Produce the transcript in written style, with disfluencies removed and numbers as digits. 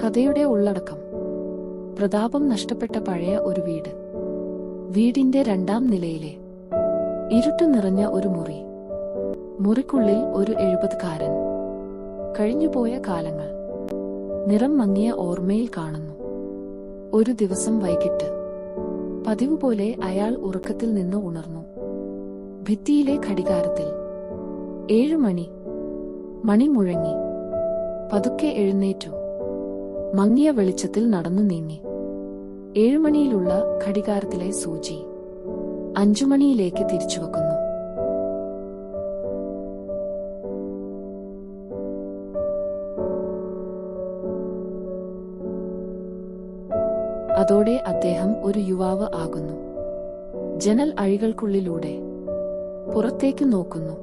കഥയുടെ ഉള്ളടക്കം: പ്രതാപം നഷ്ടപ്പെട്ട പഴയ ഒരു വീട്. വീടിന്റെ 2ാം നിലയിലെ ഇരുട്ടു നിറഞ്ഞ ഒരു മുറി. മുറിക്കുള്ളിൽ ഒരു 70-കാരൻ. കഴിഞ്ഞുപോയ കാലങ്ങൾ നിറം മങ്ങിയ ഓർമ്മയിൽ കാണുന്നു. ഒരു ദിവസം വൈകിട്ട് പതിവുപോലെ അയാൾ ഉറക്കത്തിൽ നിന്ന് ഉണർന്നു. ഭിത്തിയിലെ ഘടികാരത്തിൽ 7 മണി. മണി മുഴങ്ങി. പതുക്കെ എഴുന്നേറ്റു. മങ്ങിയ വെളിച്ചത്തിൽ നടന്നു നീങ്ങി. 7 മണിയിലുള്ള ഘടികാരത്തിലെ സൂചി 5 മണിയിലേക്ക് തിരിച്ചുവെക്കുന്നു. അതോടെ അദ്ദേഹം ഒരു യുവാവ് ആകുന്നു. ജനൽ അഴികൾക്കുള്ളിലൂടെ പുറത്തേക്ക് നോക്കുന്നു.